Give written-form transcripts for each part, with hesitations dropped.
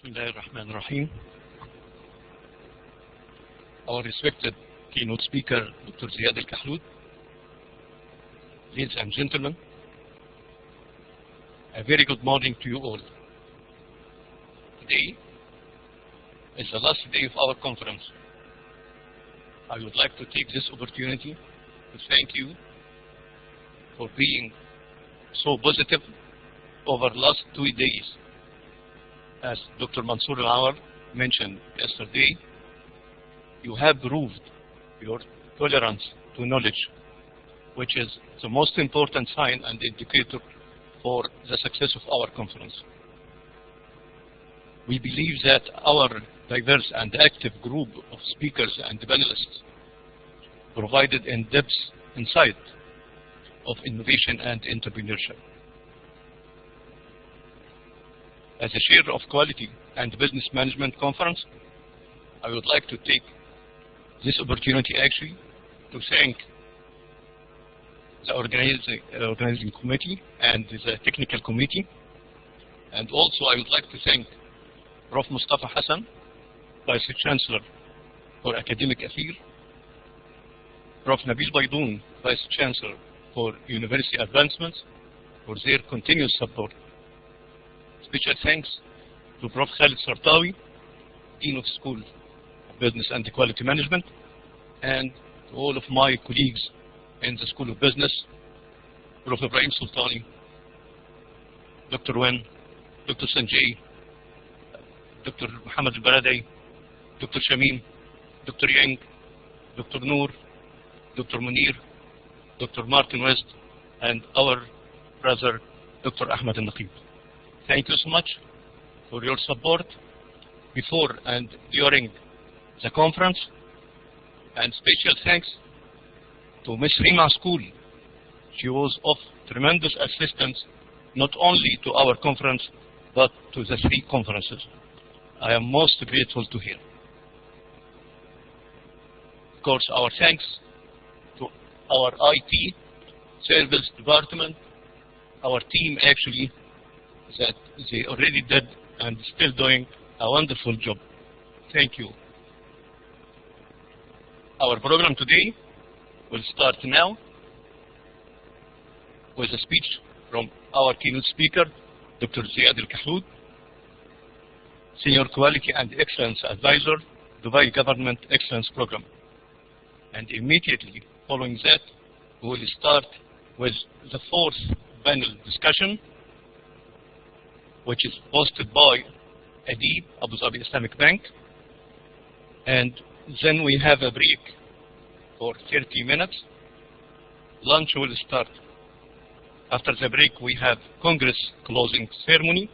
Bismillah ar-Rahman ar-Rahim. Our respected keynote speaker, Dr. Ziyad al-Kahloud, ladies and gentlemen, a very good morning to you all. Today is the last day of our conference. I would like to take this opportunity to thank you for being so positive over the last 2 days. As Dr. Mansour Al-Awar mentioned yesterday, you have proved your tolerance to knowledge, which is the most important sign and indicator for the success of our conference. We believe that our diverse and active group of speakers and panelists provided in-depth insight of innovation and entrepreneurship. As a chair of Quality and Business Management Conference, I would like to take this opportunity actually to thank the organizing committee and the technical committee. And also I would like to thank Prof. Mustafa Hassan, Vice Chancellor for Academic Affairs, Prof. Nabil Baydoun, Vice Chancellor for University Advancements, for their continuous support. Special thanks to Prof. Khalid Sartawi, Dean of School of Business and Quality Management, and to all of my colleagues in the School of Business, Prof. Ibrahim Sultani, Dr. Wen, Dr. Sanjay, Dr. Muhammad Al-Baradei, Dr. Shamim, Dr. Yang, Dr. Noor, Dr. Munir, Dr. Martin West, and our brother, Dr. Ahmed Al-Naqib. Thank you so much for your support before and during the conference, and special thanks to Ms. Rima School. She was of tremendous assistance not only to our conference but to the 3 conferences. I am most grateful to her. Of course, our thanks to our IT service department, our team actually, that they already did and still doing a wonderful job. Thank you. Our program today will start now with a speech from our keynote speaker, Dr. Ziyad al-Kahloud, Senior Quality and Excellence Advisor, Dubai Government Excellence Program. And immediately following that, we will start with the 4th panel discussion, which is hosted by Adib, Abu Dhabi Islamic Bank. And then we have a break for 30 minutes. Lunch will start. After the break, we have Congress closing ceremony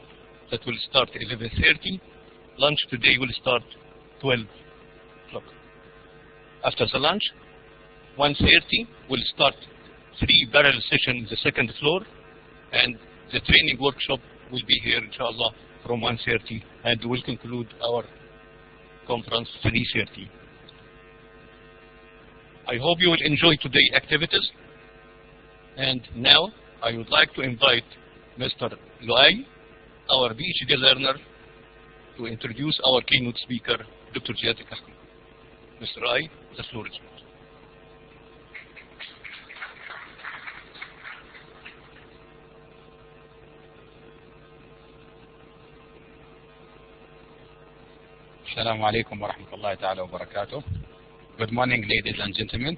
that will start 11:30. Lunch today will start 12 o'clock. After the lunch, 1:30, we'll start 3 parallel sessions in the 2nd floor, and the training workshop will be here, inshallah, from 1:30, and we'll conclude our conference 3:30. I hope you will enjoy today's activities. And now, I would like to invite Mr. Luay, our PhD learner, to introduce our keynote speaker, Dr. Ziyad al-Kahloud. Mr. Luay, the floor is yours. Assalamu alaikum wa rahmatullahi ta'ala wa barakatuh. Good morning, ladies and gentlemen.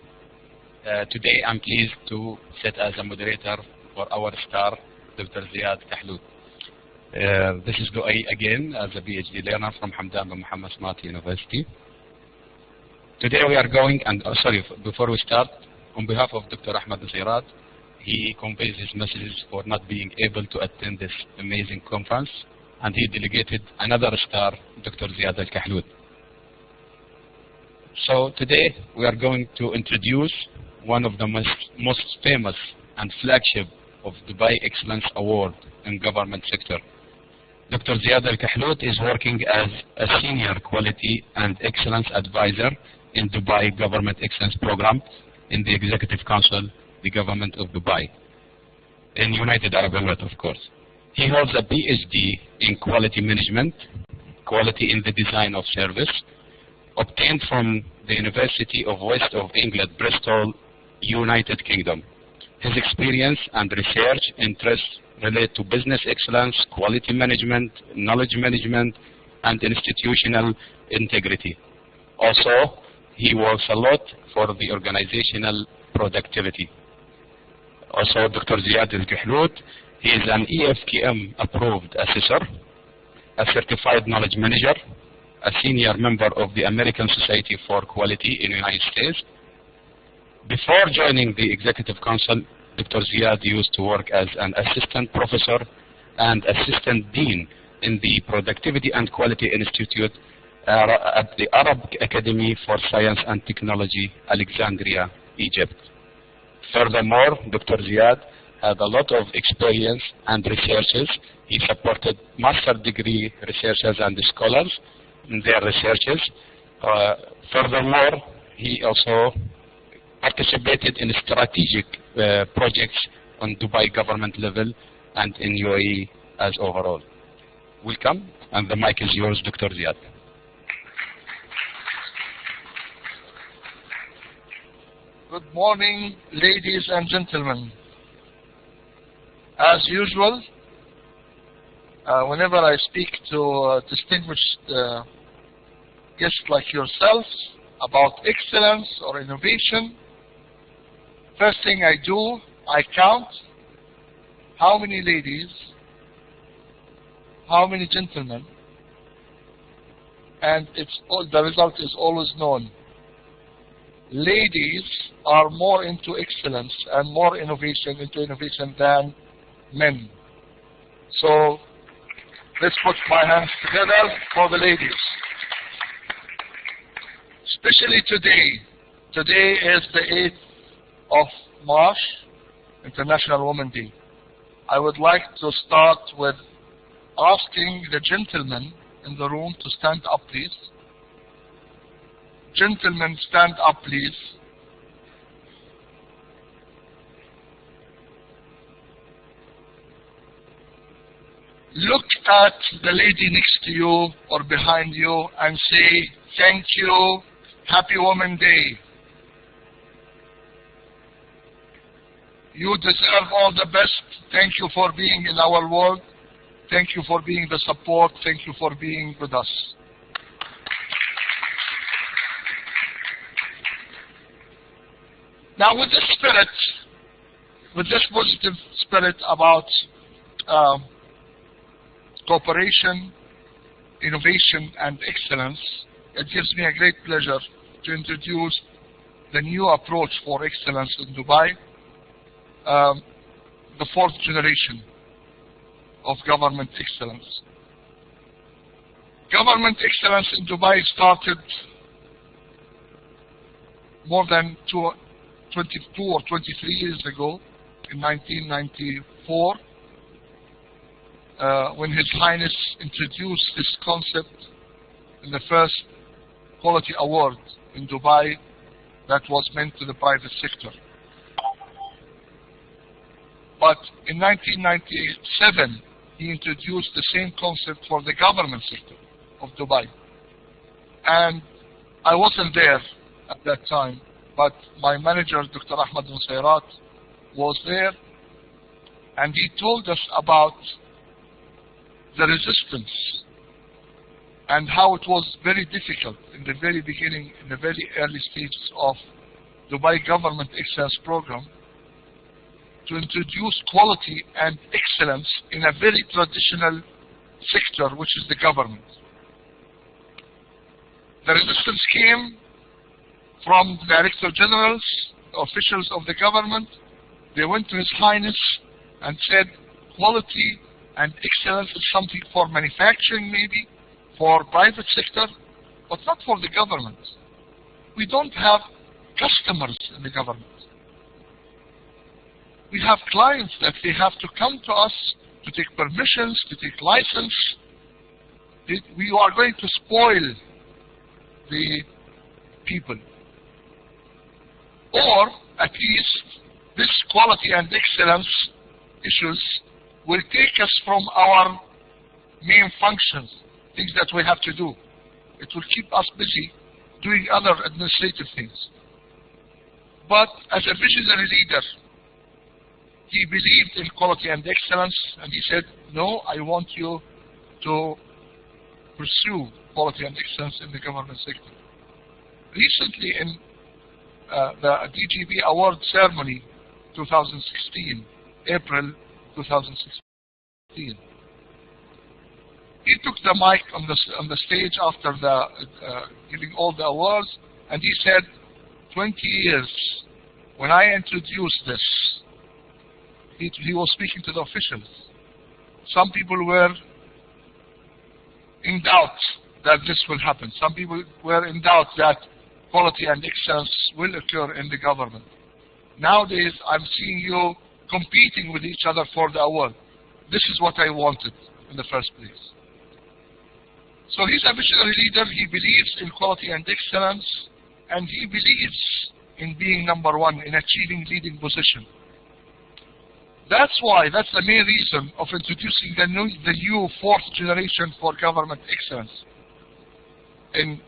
Today I'm pleased to sit as a moderator for our star, Dr. Ziyad Kahloud. This is Luay again, as a PhD learner from Hamdan bin Muhammad Smart University. Today we are going, before we start, on behalf of Dr. Ahmed Ziyad, he conveys his messages for not being able to attend this amazing conference, and he delegated another star, Dr. Ziyad al-Kahloud. So today we are going to introduce one of the most famous and flagship of Dubai Excellence Award in government sector. Dr. Ziyad al-Kahloud is working as a Senior Quality and Excellence Advisor in Dubai Government Excellence Program in the Executive Council, the Government of Dubai, in United Arab Emirates, of course. He holds a PhD in Quality Management quality in the design of service, obtained from the University of West of England, Bristol, United Kingdom. His experience and research interests relate to business excellence, quality management, knowledge management, and institutional integrity. Also, he works a lot for the organizational productivity. Also, Dr. Ziyad al-Kahlout, he is an EFKM approved assessor, a certified knowledge manager, a senior member of the American Society for Quality in the United States. Before joining the Executive Council, Dr. Ziyad used to work as an assistant professor and assistant dean in the Productivity and Quality Institute at the Arab Academy for Science and Technology, Alexandria, Egypt. Furthermore, Dr. Ziyad had a lot of experience and researches. He supported master degree researchers and scholars in their researches. Furthermore, he also participated in strategic projects on Dubai government level and in UAE as overall. Welcome, and the mic is yours, Dr. Ziyad. Good morning, ladies and gentlemen. As usual, whenever I speak to distinguished guests like yourselves about excellence or innovation, first thing I do, I count how many ladies, how many gentlemen, and the result is always known. Ladies are more into excellence and more into innovation than men. So let's put my hands together for the ladies. Especially today. Today is the 8th of March, International Women's Day. I would like to start with asking the gentlemen in the room to stand up, please. Gentlemen, stand up, please. Look at the lady next to you or behind you and say, thank you, Happy Women's Day. You deserve all the best. Thank you for being in our world. Thank you for being the support. Thank you for being with us. Now with this spirit, with this positive spirit about cooperation, innovation, and excellence, it gives me a great pleasure to introduce the new approach for excellence in Dubai, the 4th generation of government excellence. Government excellence in Dubai started more than 22 or 23 years ago, in 1994, when His Highness introduced this concept in the first quality award in Dubai that was meant to the private sector. But in 1997, he introduced the same concept for the government sector of Dubai. And I wasn't there at that time, but my manager, Dr. Ahmad Nusayrat, was there, and he told us about the resistance and how it was very difficult in the very beginning, in the very early stages of Dubai Government Excellence Program, to introduce quality and excellence in a very traditional sector, which is the government. The resistance came from the Director Generals, officials of the government. They went to His Highness and said, quality and excellence is something for manufacturing maybe, for private sector, but not for the government. We don't have customers in the government. We have clients that they have to come to us to take permissions, to take license. We are going to spoil the people. Or at least this quality and excellence issues will take us from our main functions, things that we have to do. It will keep us busy doing other administrative things. But as a visionary leader, he believed in quality and excellence, and he said, no, I want you to pursue quality and excellence in the government sector. Recently in the DGB award ceremony 2016, April 2016, he took the mic on the stage after giving all the awards, and he said, 20 years, when I introduced this, he was speaking to the officials. Some people were in doubt that this will happen. Some people were in doubt that quality and excellence will occur in the government. Nowadays, I'm seeing you competing with each other for the award. This is what I wanted in the first place. So he's a visionary leader. He believes in quality and excellence, and he believes in being number one, in achieving leading position. That's the main reason of introducing the new fourth generation for government excellence. In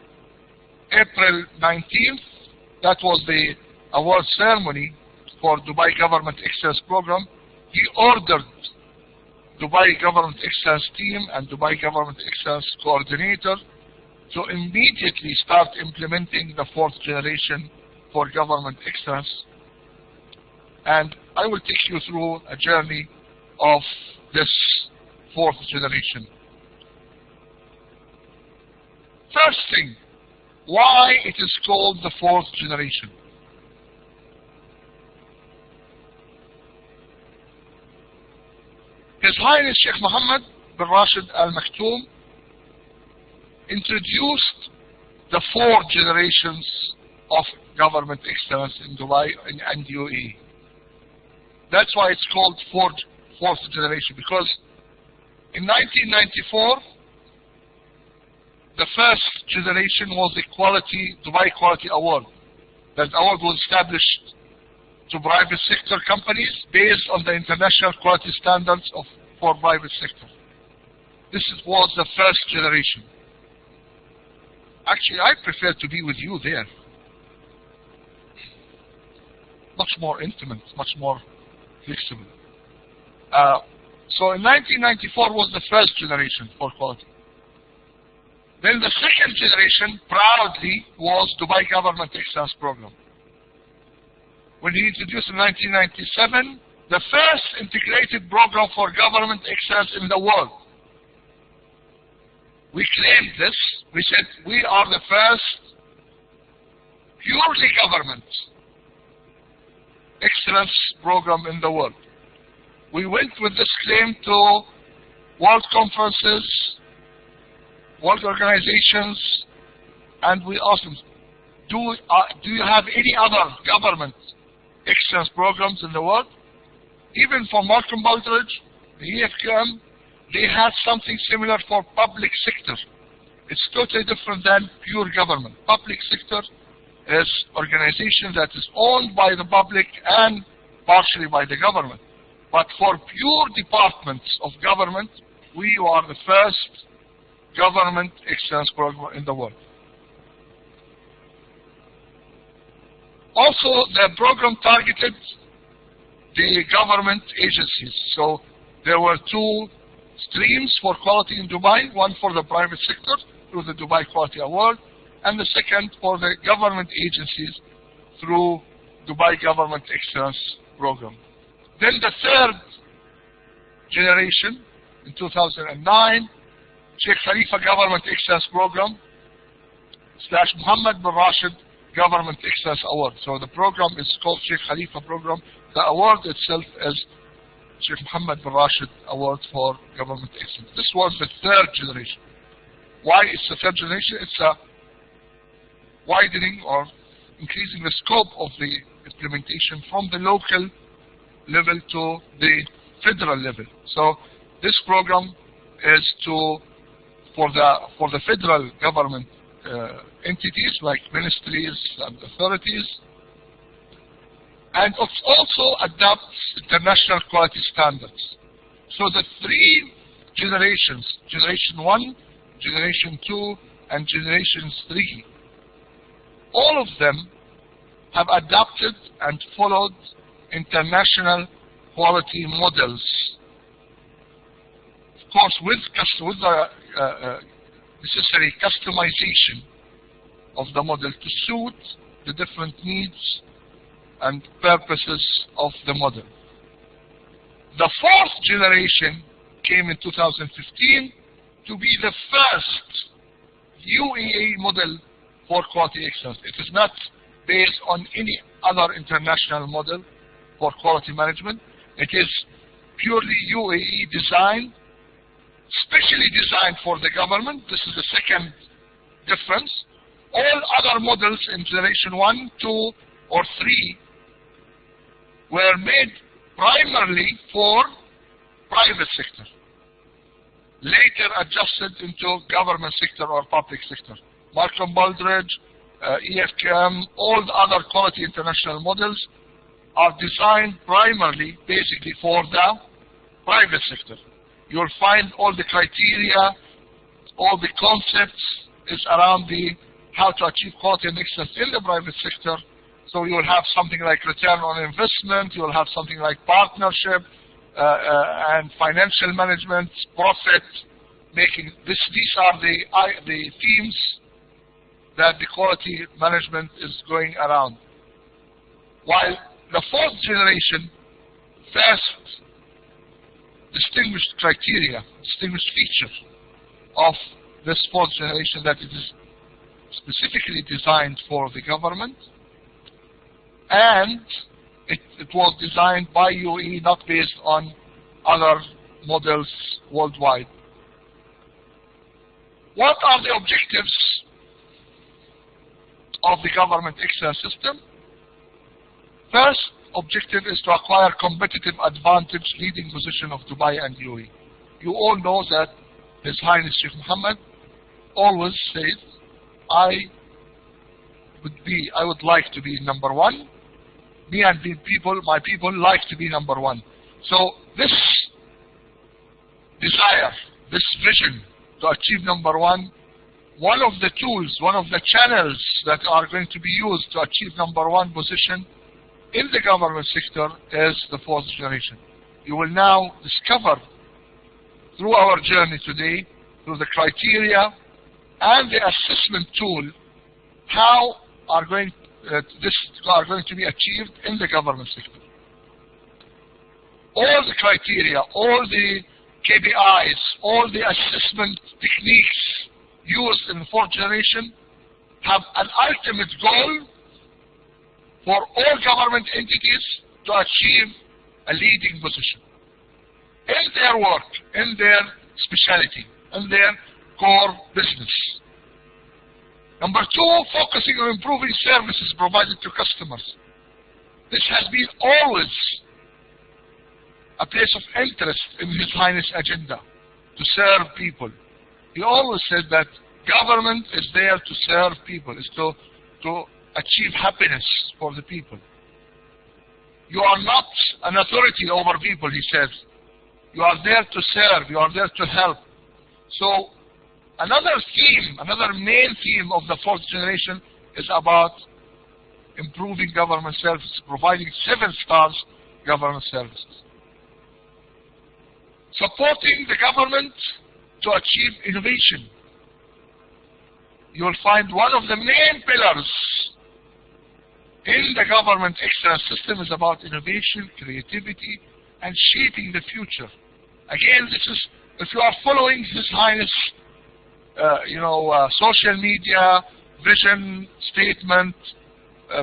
April 19th, that was the award ceremony for Dubai Government Excellence Program. He ordered Dubai Government Excellence Team and Dubai Government Excellence Coordinator to immediately start implementing the fourth generation for government excellence. And I will take you through a journey of this fourth generation. First thing, why it is called the fourth generation. His Highness Sheikh Mohammed bin Rashid Al Maktoum introduced the four generations of government excellence in Dubai and UAE. That's why it's called fourth generation, because in 1994, the first generation was the Dubai Quality Award. That award was established to private sector companies based on the international quality standards for private sector. This was the first generation. Actually, I prefer to be with you there. Much more intimate, much more flexible. So in 1994 was the first generation for quality. Then the second generation, proudly, was Dubai Government Excellence Program. When he introduced in 1997, the first integrated program for government excellence in the world. We claimed this. We said we are the first purely government excellence program in the world. We went with this claim to world conferences, world organizations, and we asked them, do you have any other government excellence programs in the world? Even for Malcolm Baldrige, the EFQM, they had something similar for public sector. It's totally different than pure government. Public sector is organization that is owned by the public and partially by the government. But for pure departments of government, we are the first government excellence program in the world. Also, the program targeted the government agencies. So there were two streams for quality in Dubai, one for the private sector through the Dubai Quality Award, and the second for the government agencies through Dubai Government Excellence Program. Then the third generation in 2009, Sheikh Khalifa Government Excellence Program / Mohammed bin Rashid Government Excellence Award. So the program is called Sheikh Khalifa Program. The award itself is Sheikh Mohammed bin Rashid Award for Government Excellence. This was the third generation. Why it's the third generation? It's a widening or increasing the scope of the implementation from the local level to the federal level. So this program is for the federal government entities like ministries and authorities, and it also adopts international quality standards. So the three generations, generation 1, Generation 2, and Generation 3. All of them have adopted and followed international quality models. Of course, with the necessary customization of the model to suit the different needs and purposes of the model. The fourth generation came in 2015 to be the first UAE model for quality excellence. It is not based on any other international model for quality management. It is purely UAE designed, specially designed for the government. This is the second difference. All other models in generation 1, 2, or 3 were made primarily for private sector, later adjusted into government sector or public sector. Malcolm Baldrige, EFQM, all the other quality international models are designed primarily, basically, for the private sector. You'll find all the criteria, all the concepts is around the how to achieve quality and excellence in the private sector. So you will have something like return on investment, you will have something like partnership and financial management, profit making. These are the themes that the quality management is going around. While the fourth generation first distinguished criteria, distinguished feature of this fourth generation, that it is specifically designed for the government, and it was designed by UAE, not based on other models worldwide. What are the objectives of the government excellence system? First objective is to acquire competitive advantage, leading position of Dubai and UAE. You all know that His Highness Sheikh Mohammed always says, I would like to be number one. Me and my people like to be number one. So this desire, this vision to achieve number one of the tools, one of the channels that are going to be used to achieve number one position in the government sector is the fourth generation. You will now discover through our journey today, through the criteria and the assessment tool, how this are going to be achieved in the government sector. All the criteria, all the KPIs, all the assessment techniques used in the fourth generation have an ultimate goal for all government entities to achieve a leading position in their work, in their specialty, in their core business. Number two, focusing on improving services provided to customers. This has been always a place of interest in His Highness agenda, to serve people. He always said that government is there to serve people, is to achieve happiness for the people. You are not an authority over people, he says. You are there to serve, you are there to help. So another theme, another main theme of the fourth generation is about improving government services, providing 7 stars government services. Supporting the government to achieve innovation. You will find one of the main pillars in the government excellence system is about innovation, creativity, and shaping the future. Again, this is, if you are following His Highness social media, vision statement,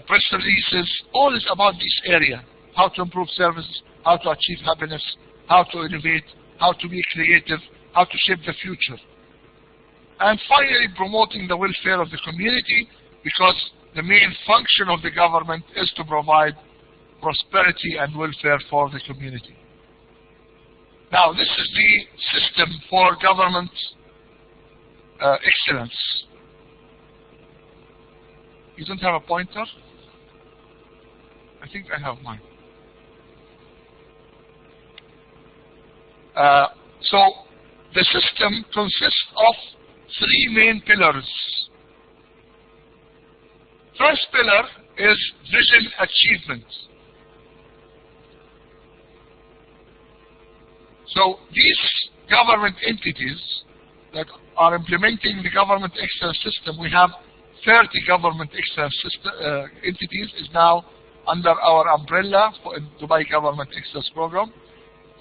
press releases, all is about this area. How to improve services, how to achieve happiness, how to innovate, how to be creative, how to shape the future. And finally, promoting the welfare of the community, because the main function of the government is to provide prosperity and welfare for the community. Now, this is the system for government excellence. You don't have a pointer? I think I have mine. So the system consists of three main pillars. First pillar is vision achievement. So these government entities that are implementing the government excellence system, we have 30 government excellence entities is now under our umbrella for Dubai Government Excellence Program.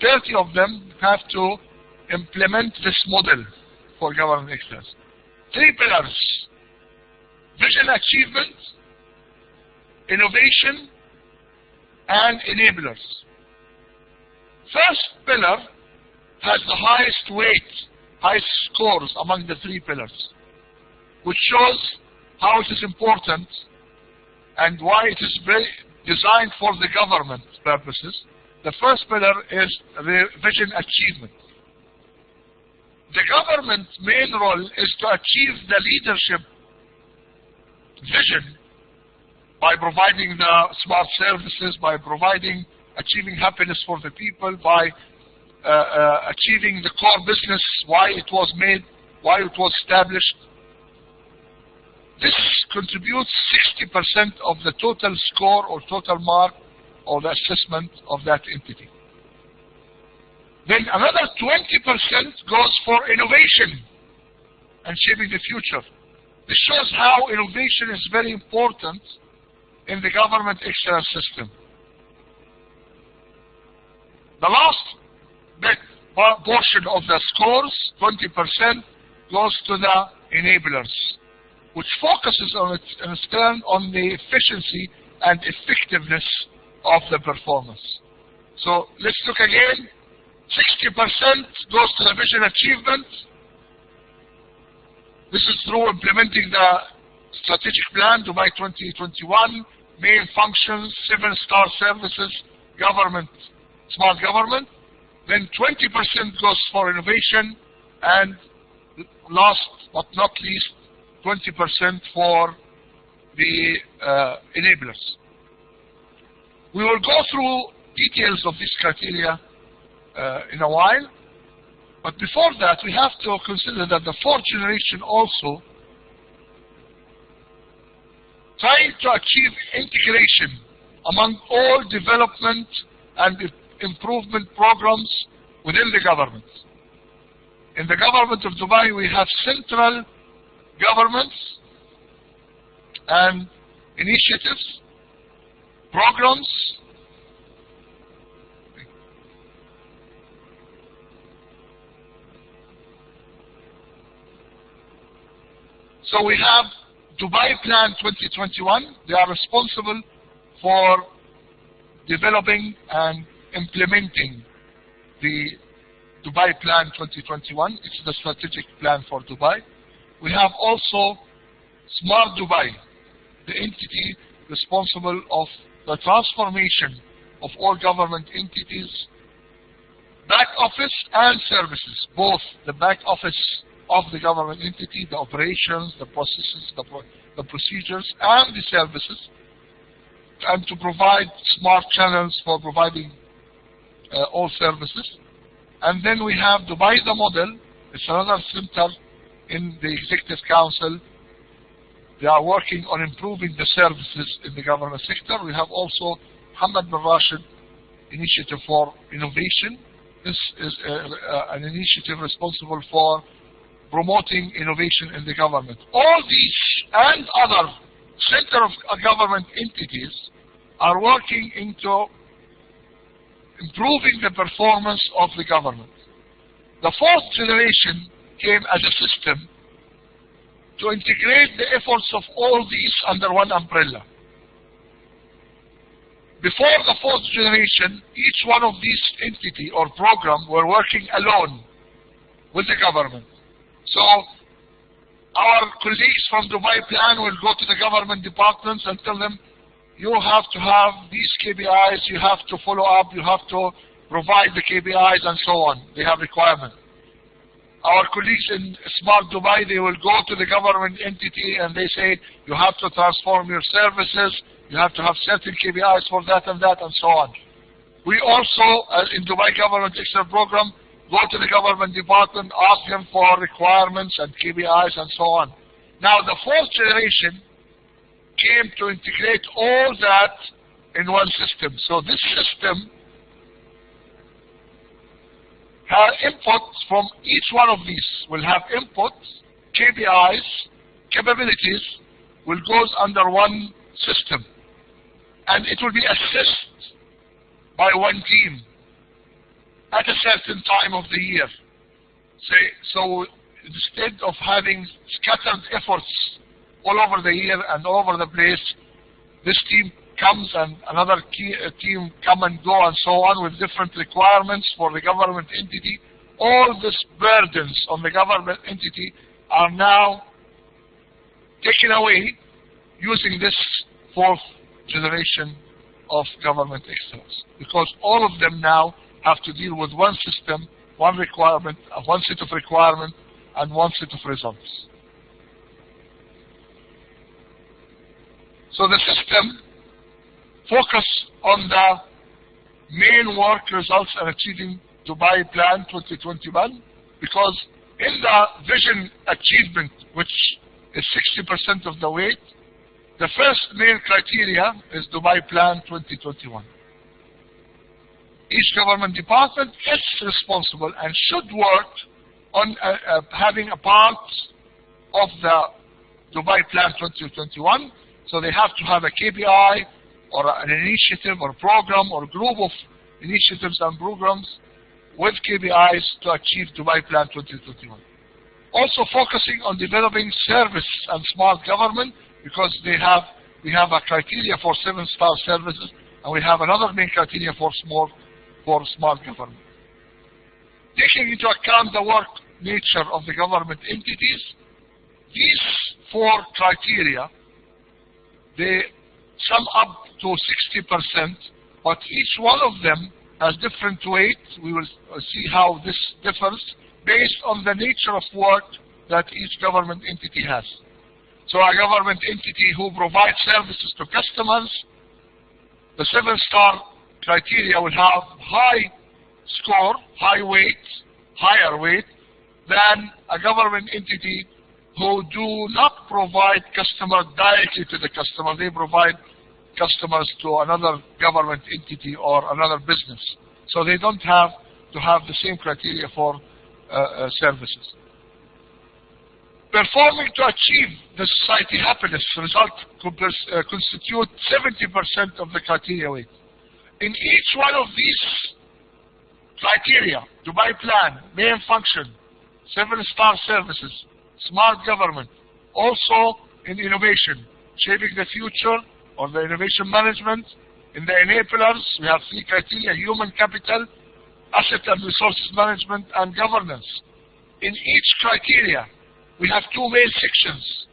30 of them have to implement this model for government excellence. Three pillars: vision achievement, innovation, and enablers. First pillar has the highest weight, highest scores among the three pillars, which shows how it is important and why it is very designed for the government purposes. The first pillar is the vision achievement. The government's main role is to achieve the leadership vision by providing the smart services, by achieving happiness for the people, by achieving the core business, why it was made, why it was established. This contributes 60% of the total score or total mark or the assessment of that entity. Then another 20% goes for innovation and shaping the future. This shows how innovation is very important in the government excellence system. The last portion of the scores, 20%, goes to the enablers, which focuses on on the efficiency and effectiveness of the performance. So let's look again. 60% goes to the vision achievement. This is through implementing the strategic plan, Dubai 2021, main functions, 7-star services, government, smart government. Then 20% goes for innovation, and last but not least, 20% for the enablers. We will go through details of these criteria in a while, but before that we have to consider that the fourth generation also trying to achieve integration among all development and improvement programs within the government. In the government of Dubai we have central governments and initiatives, programs, so we have Dubai Plan 2021. They are responsible for developing and implementing the Dubai Plan 2021. It's the strategic plan for Dubai. We have also Smart Dubai, the entity responsible of the transformation of all government entities, back office and services, both the back office of the government entity, the operations, the processes, the procedures, and the services, and to provide smart channels for providing all services. And then we have Dubai the Model. It's another center in the Executive Council. They are working on improving the services in the government sector. We have also Hamad bin Rashid Initiative for Innovation. This is an initiative responsible for promoting innovation in the government. All these and other center of government entities are working into improving the performance of the government. The fourth generation came as a system to integrate the efforts of all these under one umbrella. Before the fourth generation, each one of these entity or program were working alone with the government. So our colleagues from Dubai Plan will go to the government departments and tell them, you have to have these KPIs, you have to follow up, you have to provide the KPIs and so on. They have requirements. Our colleagues in Smart Dubai, they will go to the government entity and they say, you have to transform your services, you have to have certain KPIs for that and so on. We also, in Dubai Government Excellence Program, go to the government department, ask them for requirements and KPIs and so on. Now the fourth generation came to integrate all that in one system. So this system has inputs from each one of these. Will have inputs, KPIs, capabilities, will goes under one system. And it will be assessed by one team at a certain time of the year. So instead of having scattered efforts all over the year and all over the place, this team comes and another team come and go and so on with different requirements for the government entity. All these burdens on the government entity are now taken away using this fourth generation of government excellence, because all of them now have to deal with one system, one requirement, one set of requirements, and one set of results. So the system focus on the main work results and achieving Dubai Plan 2021, because in the vision achievement, which is 60% of the weight, the first main criteria is Dubai Plan 2021. Each government department is responsible and should work on having a part of the Dubai Plan 2021. So they have to have a KPI or an initiative or program or group of initiatives and programs with KPIs to achieve Dubai Plan 2021. Also focusing on developing service and smart government, because we have a criteria for 7-star services, and we have another main criteria for smart government. Taking into account the work nature of the government entities, these four criteria, they sum up to 60%, but each one of them has different weight. We will see how this differs based on the nature of work that each government entity has. So a government entity who provides services to customers, the 7-star criteria will have high score, higher weight than a government entity who do not provide customer directly to the customer. They provide customers to another government entity or another business. So they don't have to have the same criteria for services. Performing to achieve the society happiness result constitute 70% of the criteria weight. In each one of these criteria, Dubai Plan, main function, 7-star services, smart government, also in innovation, shaping the future or the innovation management. In the enablers, we have 3 criteria: human capital, asset and resources management, and governance. In each criteria, we have 2 main sections.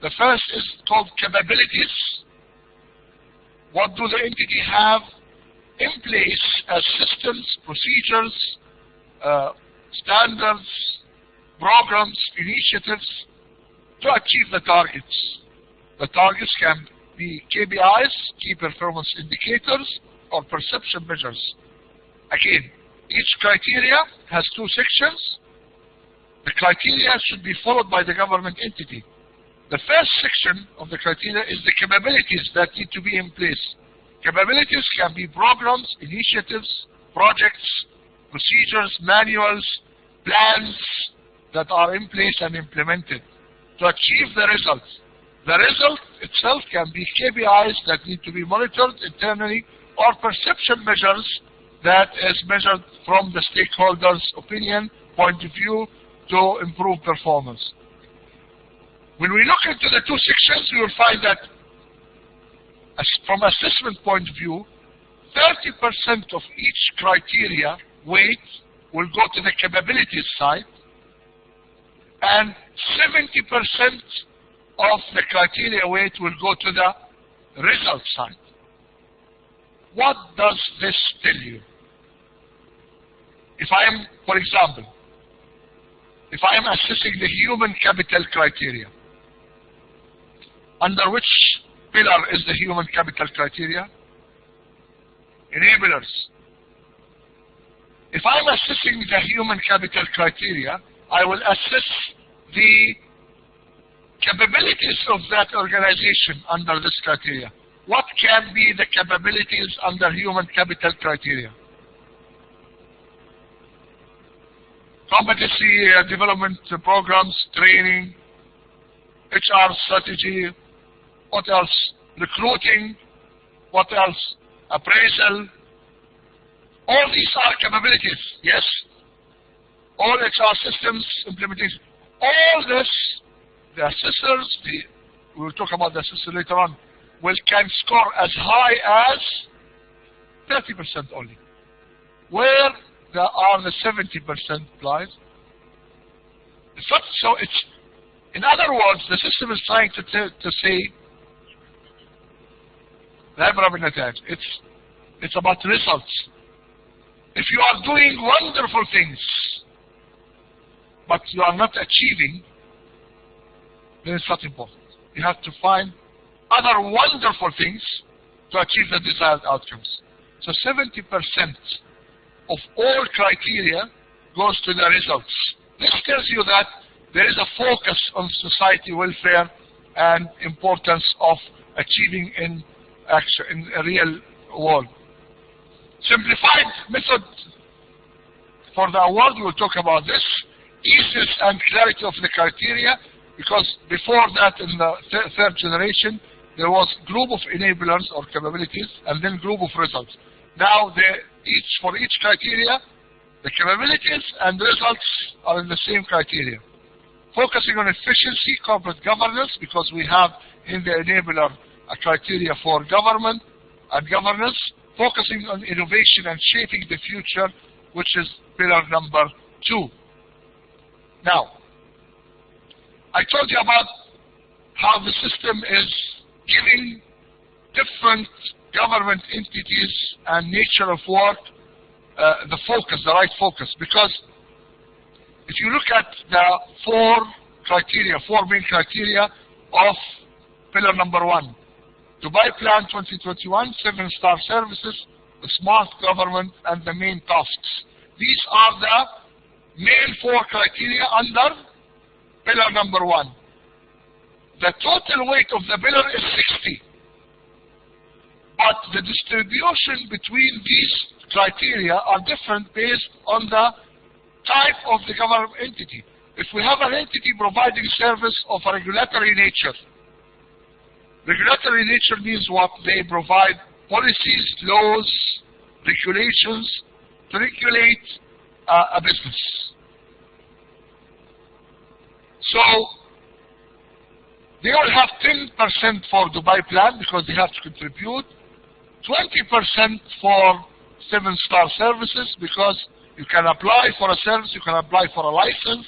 The first is called capabilities. What do the entity have in place as systems, procedures, standards, programs, initiatives to achieve the targets? The targets can be KPIs, key performance indicators, or perception measures. Again, each criteria has 2 sections. The criteria should be followed by the government entity. The first section of the criteria is the capabilities that need to be in place. Capabilities can be programs, initiatives, projects, procedures, manuals, plans that are in place and implemented to achieve the results. The result itself can be KPIs that need to be monitored internally, or perception measures that is measured from the stakeholders' opinion, point of view, to improve performance. When we look into the 2 sections, we will find that from assessment point of view, 30% of each criteria weight will go to the capabilities side, and 70% of the criteria weight will go to the result side. What does this tell you? If I am, for example, if I am assessing the human capital criteria, under which pillar is the human capital criteria? Enablers. If I'm assessing the human capital criteria, I will assess the capabilities of that organization under this criteria. What can be the capabilities under human capital criteria? Competency development programs, training, HR strategy, what else? Recruiting, what else? Appraisal. All these are capabilities, yes. All HR systems, implementation. All this, the assessors, we will talk about the assessor later on, can score as high as 30% only. Where there are the 70% applies. So it's, in other words, the system is trying to say, it's about results. If you are doing wonderful things, but you are not achieving, then it's not important. You have to find other wonderful things to achieve the desired outcomes. So 70% of all criteria goes to the results. This tells you that there is a focus on society welfare and importance of achieving in action, in a real world. Simplified method for the award, we'll talk about this. Easiness and clarity of the criteria, because before that in the third generation, there was group of enablers or capabilities and then group of results. Now for each criteria, the capabilities and results are in the same criteria. Focusing on efficiency, corporate governance, because we have in the enabler a criteria for government and governance. Focusing on innovation and shaping the future, which is pillar number 2. Now, I told you about how the system is giving different government entities and nature of work the focus, the right focus. Because if you look at the four main criteria of pillar number 1, Dubai Plan 2021, 7-star services, the smart government, and the main tasks. These are the main 4 criteria under pillar number 1. The total weight of the pillar is 60. But the distribution between these criteria are different based on the type of the government entity. If we have an entity providing service of a regulatory nature, regulatory nature means what? They provide policies, laws, regulations to regulate a business. So they will have 10% for Dubai Plan because they have to contribute, 20% for 7-star services because you can apply for a service, you can apply for a license.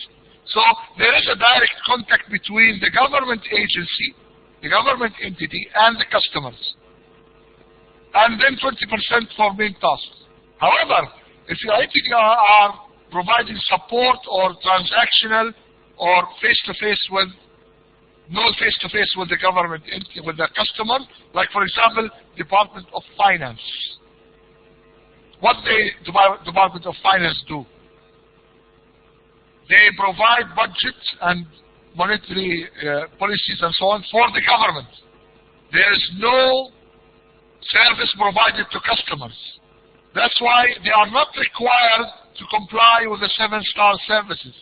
So there is a direct contact between the government agency, the government entity, and the customers. And then 20% for main tasks. However, if your entity are providing support or transactional or face-to-face with, no face-to-face with the government entity, with the customer, like for example, Department of Finance. What the Department of Finance do? They provide budgets and monetary policies and so on for the government. There is no service provided to customers. That's why they are not required to comply with the 7-star services.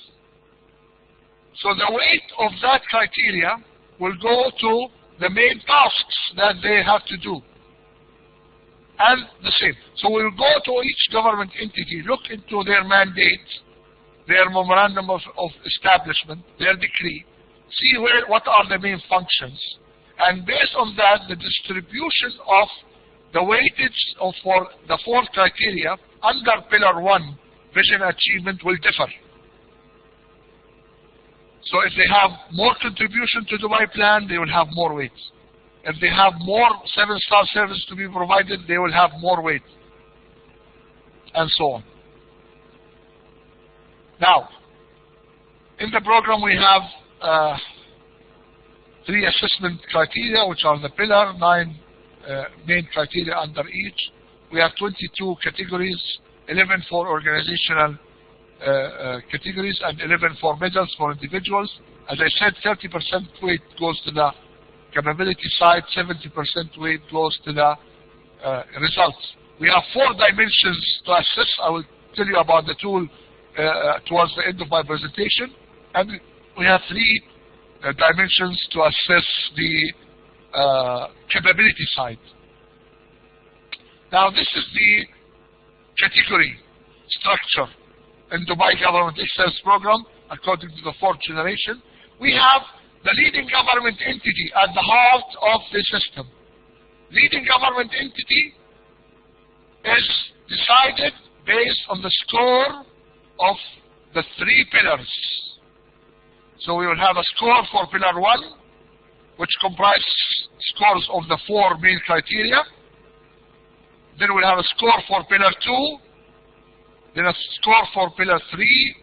So the weight of that criteria will go to the main tasks that they have to do. And the same. So we'll go to each government entity, look into their mandate, their memorandum of establishment, their decree, see what are the main functions. And based on that, the distribution of the weightage for the 4 criteria under pillar 1, vision achievement, will differ. So if they have more contribution to Dubai Plan, they will have more weight. If they have more 7-star service to be provided, they will have more weight. And so on. Now, in the program we have 3 assessment criteria, which are the pillar, 9 main criteria under each. We have 22 categories 11 for organizational categories, and 11 for medals for individuals. As I said, 30% weight goes to the capability side, 70% weight goes to the results. We have 4 dimensions to assess. I will tell you about the tool towards the end of my presentation. And we have 3 dimensions to assess the capability side. Now, this is the category structure in Dubai Government Excellence Program according to the 4th generation. We have the leading government entity at the heart of the system. Leading government entity is decided based on the score of the 3 pillars. So we will have a score for pillar 1, which comprises scores of the 4 main criteria. Then we'll have a score for pillar 2, then a score for pillar 3.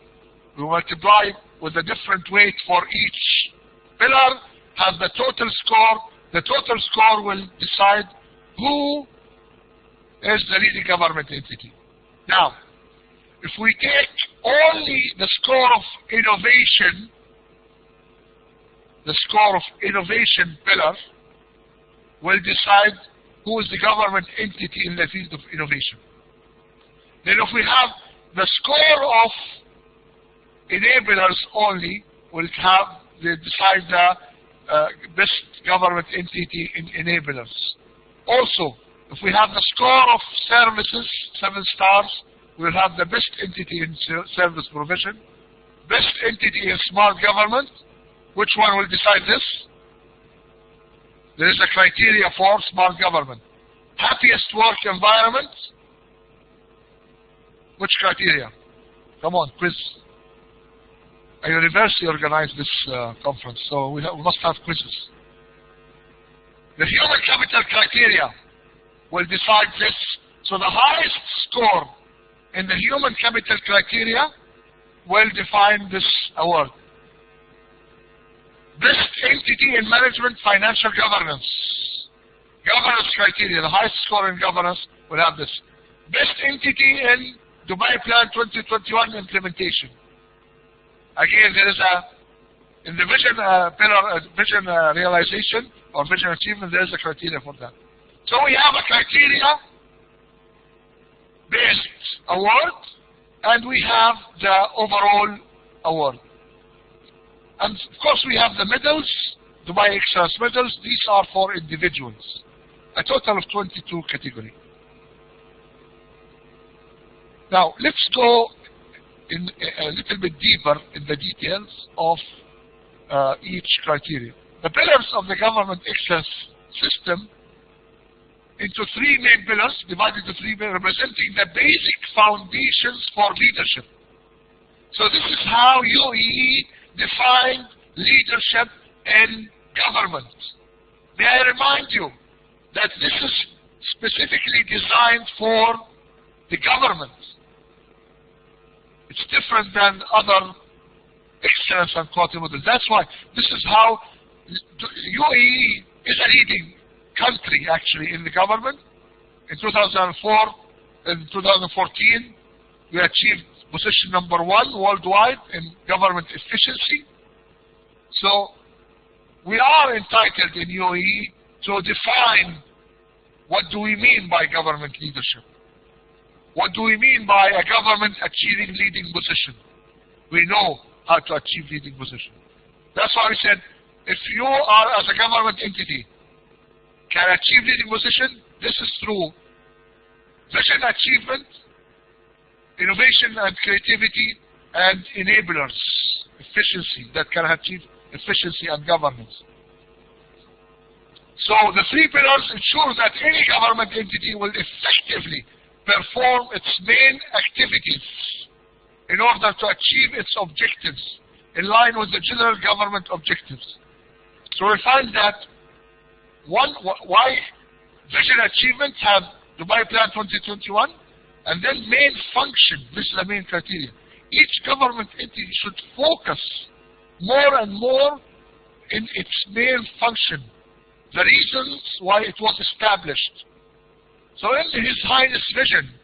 We multiply with a different weight for each pillar, have the total score. The total score will decide who is the leading government entity. Now, if we take only the score of innovation, the score of innovation pillar will decide who is the government entity in the field of innovation. Then if we have the score of enablers only, we'll have they decide the best government entity in enablers. Also, if we have the score of services, 7 stars, we'll have the best entity in service provision, best entity in smart government. Which one will decide this? There is a criteria for smart government. Happiest work environment. Which criteria? Come on, quiz. A university organized this conference, so we must have quizzes. The human capital criteria will decide this. So the highest score in the human capital criteria will define this award. Best entity in management financial governance. Governance criteria, the highest score in governance will have this. Best entity in Dubai Plan 2021 implementation. Again, there is in the vision pillar, vision realization or vision achievement, there is a criteria for that. So we have a criteria based award, and we have the overall award. And of course we have the medals, Dubai Excellence medals. These are for individuals. A total of 22 categories. Now let's go in a little bit deeper in the details of each criteria. The pillars of the government excellence system into 3 main pillars, divided into 3 pillars, representing the basic foundations for leadership. So this is how UAE define leadership in government. May I remind you that this is specifically designed for the government. It's different than other excellence and quality models. That's why this is how UAE is a leading country actually in the government. In 2004, in 2014, we achieved position number 1 worldwide in government efficiency. So we are entitled in UAE to define what do we mean by government leadership. What do we mean by a government achieving leading position? We know how to achieve leading position. That's why we said, if you are as a government entity can achieve leading position, this is through vision achievement, innovation and creativity, and enablers, efficiency, that can achieve efficiency and governance. So the 3 pillars ensure that any government entity will effectively perform its main activities in order to achieve its objectives in line with the general government objectives. So we find that why vision achievement have Dubai Plan 2021, and then main function, this is the main criteria. Each government entity should focus more and more in its main function, the reasons why it was established. So in His Highness vision,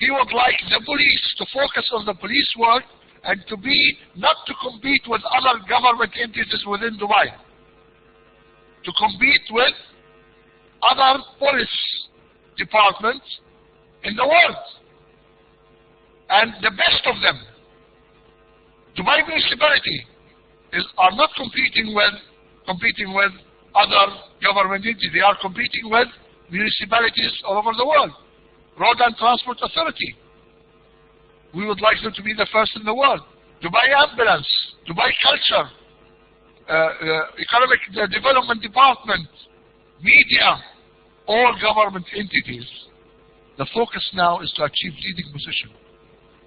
He would like the police to focus on the police work and to be not to compete with other government entities within Dubai. To compete with other police departments in the world. And the best of them. Dubai municipality are not competing with other government entities. They are competing with municipalities all over the world. Road and Transport Authority. We would like them to be the first in the world. Dubai Ambulance, Dubai Culture, Economic Development Department, media, all government entities. The focus now is to achieve leading position.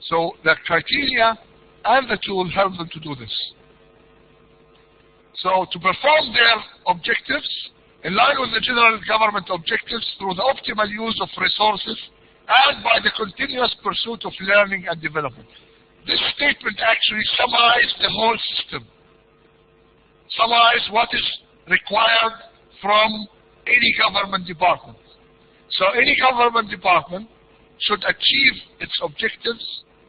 So the criteria and the tool help them to do this. So to perform their objectives in line with the general government objectives through the optimal use of resources and by the continuous pursuit of learning and development. This statement actually summarizes the whole system. Summarizes what is required from any government department. So any government department should achieve its objectives,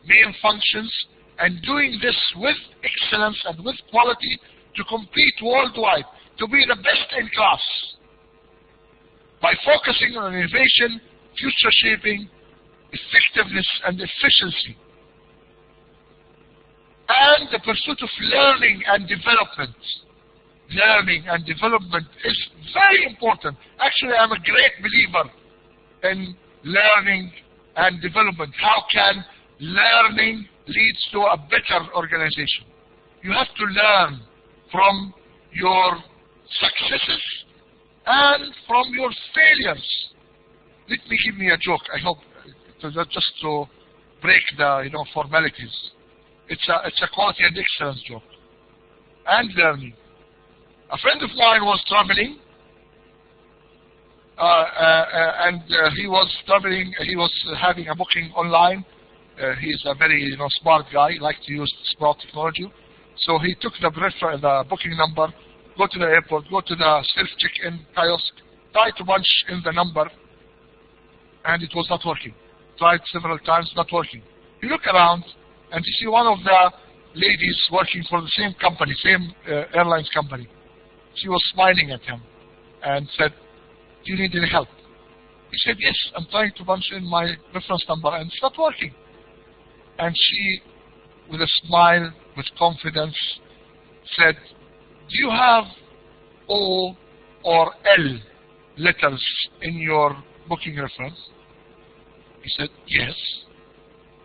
main functions, and doing this with excellence and with quality to compete worldwide, to be the best in class. By focusing on innovation, future shaping, effectiveness and efficiency. And the pursuit of learning and development. Learning and development is very important. Actually, I'm a great believer in learning and development. How can learning lead to a better organization? You have to learn from your successes and from your failures. Let me give me a joke. I hope just to break the formalities. It's a quality and excellence joke. And learning. A friend of mine was traveling, and he was traveling. He was having a booking online. He's a very smart guy. He likes to use smart technology. So he took the booking number, go to the airport, go to the self-check-in kiosk, try to punch in the number, and it was not working. Tried several times, not working. You look around and you see one of the ladies working for the same company, same airlines company. She was smiling at him and said, "Do you need any help?" He said, "Yes, I'm trying to punch in my reference number and it's not working." And she, with a smile, with confidence, said, "Do you have O or L letters in your booking reference?" He said, "Yes."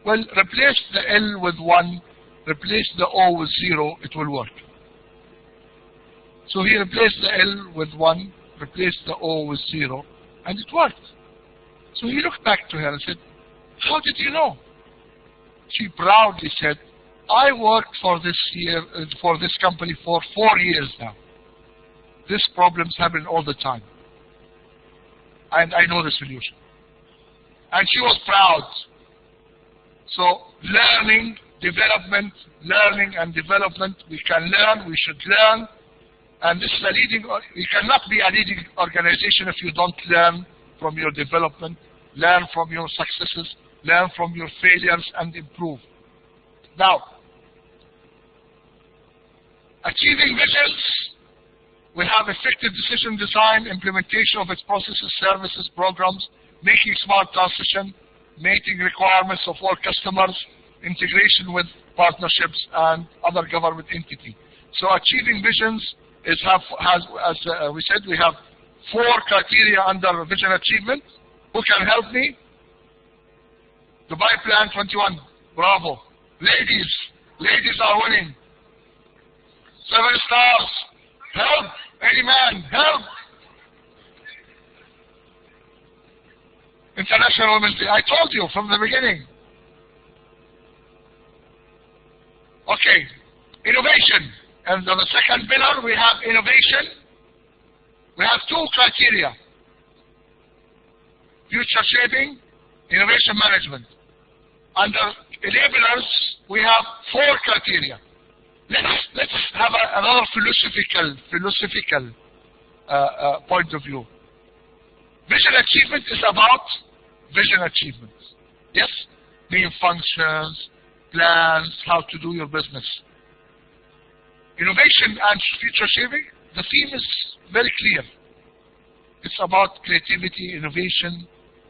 "Well, replace the L with 1, replace the O with 0, it will work." So he replaced the L with 1, replaced the O with 0, and it worked. So he looked back to her and said, "How did you know?" She proudly said, "I worked for this company for 4 years now. These problems happen all the time. And I know the solution." And she was proud. So learning and development, we can learn, we should learn. And this is you cannot be a leading organization if you don't learn from your development, learn from your successes, learn from your failures and improve. Now, achieving visions, we have effective decision design, implementation of its processes, services, programs, making smart transition, meeting requirements of all customers, integration with partnerships and other government entity. So achieving visions as we said, we have 4 criteria under vision achievement. Who can help me? Dubai Plan 21. Bravo. Ladies are winning. 7 stars. Help. Any man, help. International Women's Day. I told you from the beginning. Okay. Innovation. And on the second pillar, we have innovation. We have 2 criteria. Future shaping, innovation management. Under enablers, we have 4 criteria. Let's have another philosophical point of view. Vision achievement is about vision achievement. Yes? Main functions, plans, how to do your business. Innovation and future shaping, the theme is very clear. It's about creativity, innovation,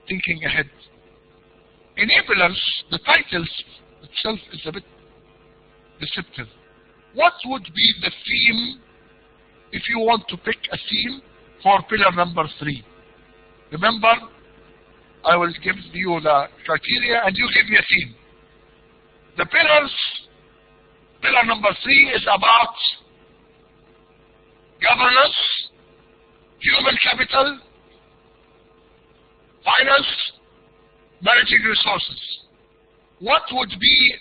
thinking ahead. Enablers, the title itself is a bit deceptive. What would be the theme if you want to pick a theme for pillar number 3? Remember, I will give you the criteria and you give me a theme. The pillars, pillar number 3 is about governance, human capital, finance, managing resources. What would be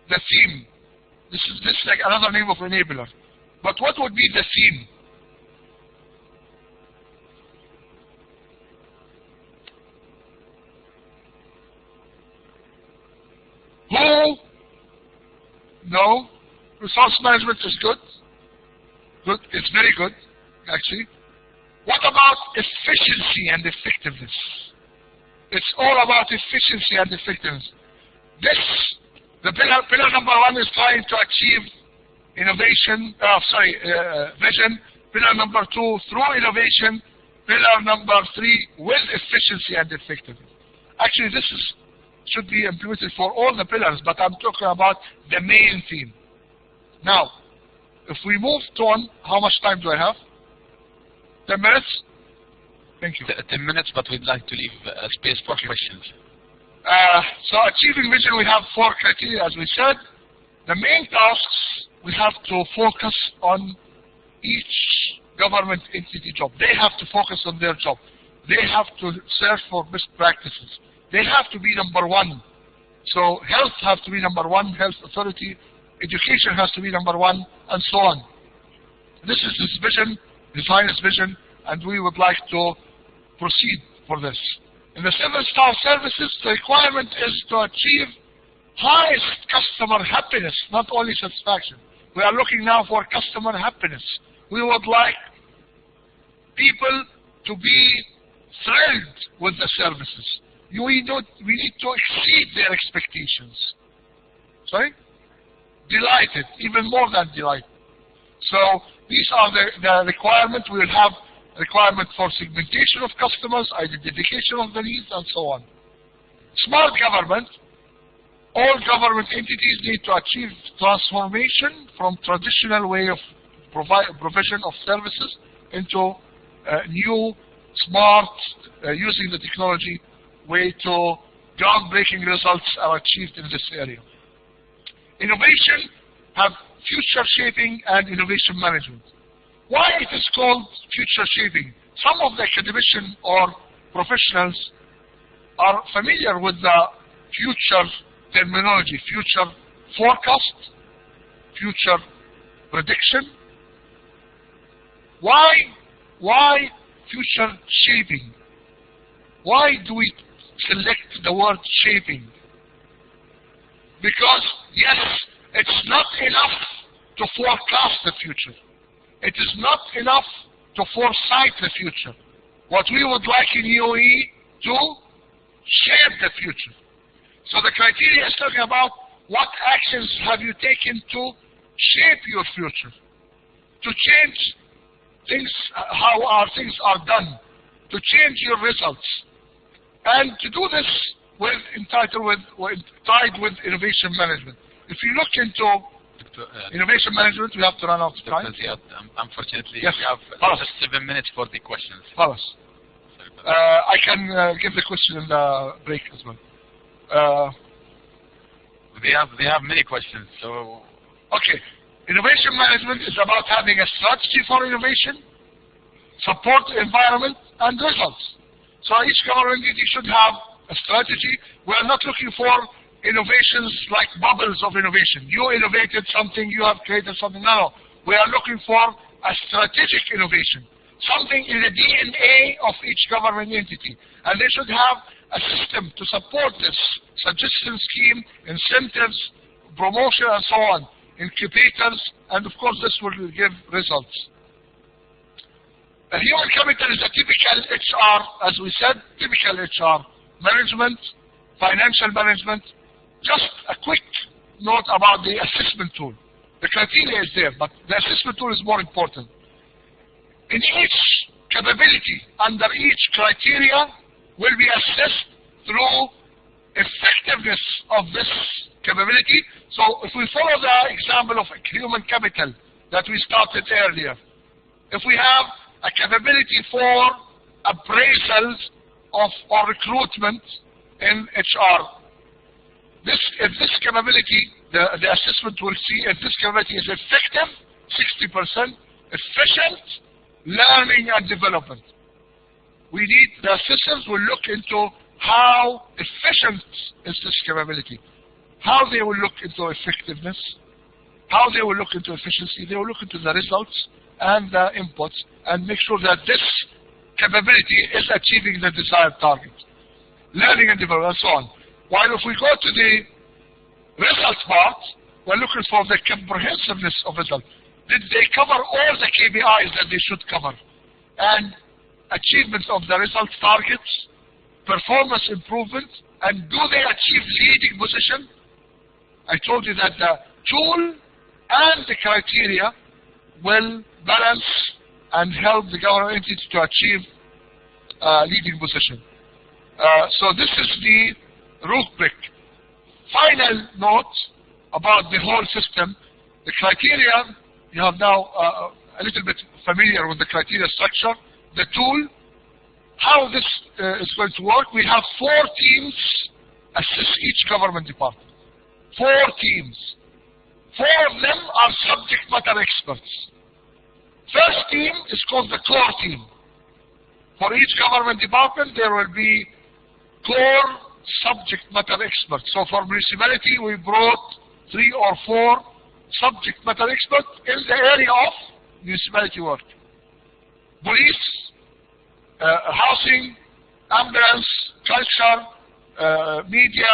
the theme? This is like another name of enabler. But what would be the theme? Who? No. Resource management is good. Good. It's very good, actually. What about efficiency and effectiveness? It's all about efficiency and effectiveness. The pillar number 1 is trying to achieve innovation, vision. Pillar number 2, through innovation. Pillar number 3, with efficiency and effectiveness. Actually, this should be implemented for all the pillars, but I'm talking about the main theme. Now, if we move on, how much time do I have? 10 minutes? Thank you. 10 minutes, but we'd like to leave space for questions. So achieving vision, we have 4 criteria, as we said. The main tasks, we have to focus on each government entity job. They have to focus on their job. They have to search for best practices. They have to be number 1. So health has to be number 1, health authority. Education has to be number 1, and so on. This is his vision, design his vision, and we would like to proceed for this. In the 7-star services, the requirement is to achieve highest customer happiness, not only satisfaction. We are looking now for customer happiness. We would like people to be thrilled with the services. We need to exceed their expectations. Sorry? Delighted, even more than delighted. So these are the requirements. We will have requirement for segmentation of customers, identification of the needs, and so on. Smart government. All government entities need to achieve transformation from traditional way of provision of services into new, smart, using the technology way to groundbreaking results are achieved in this area. Innovation have future shaping and innovation management. Why it is called future shaping? Some of the academicians or professionals are familiar with the future terminology, future forecast, future prediction. Why future shaping? Why do we select the word shaping? Because, yes, it's not enough to forecast the future. It is not enough to foresight the future. What we would like in UAE to shape the future. So the criteria is talking about what actions have you taken to shape your future, to change things, how our things are done, to change your results. And to do this tied with innovation management. If you look into innovation management, we have to run out of time. Ziyad, unfortunately, yes. we have just 7 minutes for the questions. I can give the question in the break as well. They have many questions, so... Okay. Innovation management is about having a strategy for innovation, support the environment, and results. So each government entity should have a strategy. We are not looking for innovations like bubbles of innovation. You innovated something, you have created something. No. We are looking for a strategic innovation, something in the DNA of each government entity. And they should have a system to support this, suggestion scheme, incentives, promotion, and so on, incubators, and of course this will give results. A human capital is a typical HR, as we said, typical HR management, financial management. Just a quick note about the assessment tool. The criteria is there, but the assessment tool is more important. In each capability, under each criteria, will be assessed through effectiveness of this capability. So if we follow the example of human capital that we started earlier, if we have a capability for appraisals of or recruitment in HR, if this capability, the assessment will see if this capability is effective, 60%, efficient, learning and development. We need, the assessors will look into how efficient is this capability, how they will look into effectiveness, how they will look into efficiency, they will look into the results and the inputs and make sure that this capability is achieving the desired target. Learning and development and so on. While if we go to the results part, we're looking for the comprehensiveness of results. Did they cover all the KPIs that they should cover? And achievement of the results targets, performance improvement, and do they achieve leading position? I told you that the tool and the criteria will balance and help the government entity to achieve leading position. So this is the rubric. Final note about the whole system. The criteria, you have now a little bit familiar with the criteria structure. The tool, how this is going to work, we have 4 teams assist each government department. 4 teams. 4 of them are subject matter experts. First team is called the core team. For each government department, there will be core subject matter experts. So for municipality, we brought 3 or 4 subject matter experts in the area of municipality work. Police, housing, ambulance, culture, media,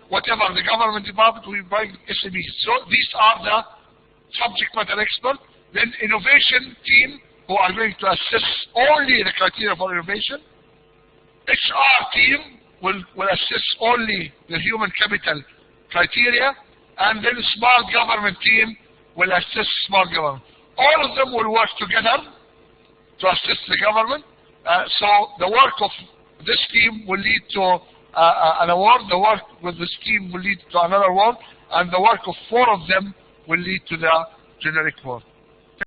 whatever the government department, we bring SMEs. So these are the subject matter experts. Then innovation team, who are going to assess only the criteria for innovation. HR team will assess only the human capital criteria. And then smart government team will assess smart government. All of them will work together to assist the government. So the work of this team will lead to an award. The work with this team will lead to another award. And the work of 4 of them will lead to the generic award.